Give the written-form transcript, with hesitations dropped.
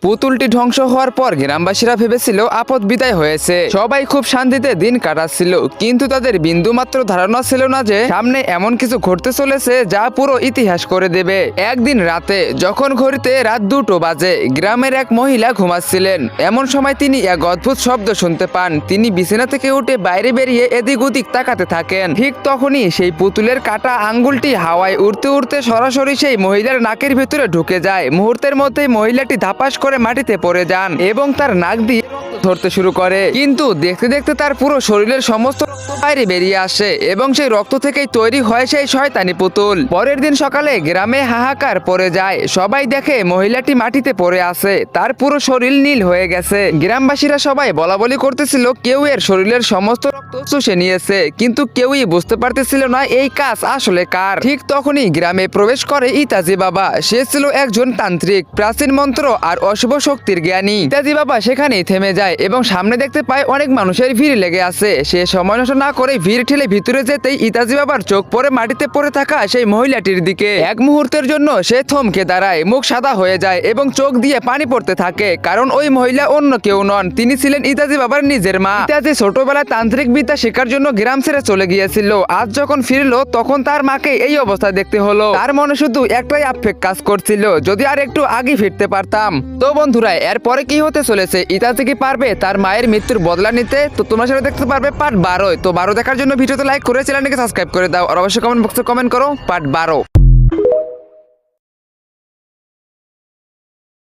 পুতুলটি ধ্বংস হওয়ার পর গ্রামবাসীরা ভেবেছিল আপদ বিদায় হয়েছে। সবাই খুব শান্তিতে দিন কাটাচ্ছিল, কিন্তু তাদের বিন্দুমাত্র ধারণা ছিল না যে সামনে এমন কিছু ঘটতে চলেছে যা পুরো ইতিহাস করে দেবে। একদিন রাতে যখন ঘড়িতে রাত 2টো বাজে, গ্রামের এক মহিলা ঘুমাচ্ছিলেন। এমন সময় তিনি এক অদ্ভুত শব্দ শুনতে পান। তিনি বিছানা থেকে উঠে বাইরে বেরিয়ে এদিক ওদিক তাকাতে থাকেন। ঠিক তখনই সেই পুতুলের কাটা আঙ্গুলটি হাওয়ায় উড়তে উড়তে সরাসরি সেই মহিলার নাকের ভিতরে ঢুকে যায়। মুহূর্তের মধ্যেই মহিলাটি ধাপাস করে মাটিতে পড়ে যান এবং তার নাক দিয়ে রক্ত ঝরতে শুরু করে। কিন্তু দেখতে দেখতে তার পুরো শরীরের সমস্ত রক্ত বাইরে বেরিয়ে আসে এবং সেই রক্ত থেকেই তৈরি হয় সেই শয়তানি পুতুল। পরের দিন সকালে গ্রামে হাহাকার পড়ে যায়। সবাই দেখে মহিলাটি মাটিতে পড়ে আছে, তার পুরো শরীর নীল হয়ে গেছে। গ্রামবাসীরা সবাই বলাবলি করতেছিল কেউ এর শরীরের সমস্ত রক্ত চুষে নিয়েছে, কিন্তু কেউই বুঝতে পারতেছিল না এই কাজ আসলে কার। ঠিক তখনই গ্রামে প্রবেশ করে ইতাজি বাবা। সে ছিল একজন তান্ত্রিক, প্রাচীন মন্ত্র আর অশুভ শক্তির জ্ঞানী। ইতাজি বাবা সেখানেই থেমে যায় এবং সামনে দেখতে পায় অনেক মানুষের ভিড় লেগে আছে। সে সময় নষ্ট না করে ভিড় ঠেলে ভিতরে যেতেই ইতাজি বাবার চোখ পড়ে মাটিতে পড়ে থাকা সেই মহিলাটির দিকে। এক মুহূর্তের জন্য সে থমকে দাঁড়ায়, মুখ সাদা হয়ে যায় এবং চোখ দিয়ে পানি পড়তে থাকে, কারণ ওই মহিলা অন্য কেউ নন, তিনি ছিলেন ইতাজি বাবার নিজের মা। ইতাজি ছোটবেলায় তান্ত্রিক বিদ্যা শেখার জন্য গ্রাম ছেড়ে চলে গিয়েছিল। আজ যখন ফিরলো তখন তার মাকে এই অবস্থা দেখতে হলো। তার মনে শুধু একটাই আবেগ কাজ করছিল, যদি আর একটু আগে ফিরতে পারতাম। তো বন্ধুরা, এরপরে কি হতে চলেছে? ইতাজি কি পারবে তার মায়ের মৃত্যুর বদলা নিতে? তো তোমরা সেটা দেখতে পারবে পার্ট 12। তো 12 দেখার জন্য ভিডিওতে লাইক করে চ্যানেলটিকে সাবস্ক্রাইব করে দাও, আর অবশ্যই কমেন্ট বক্সে কমেন্ট করো পার্ট 12।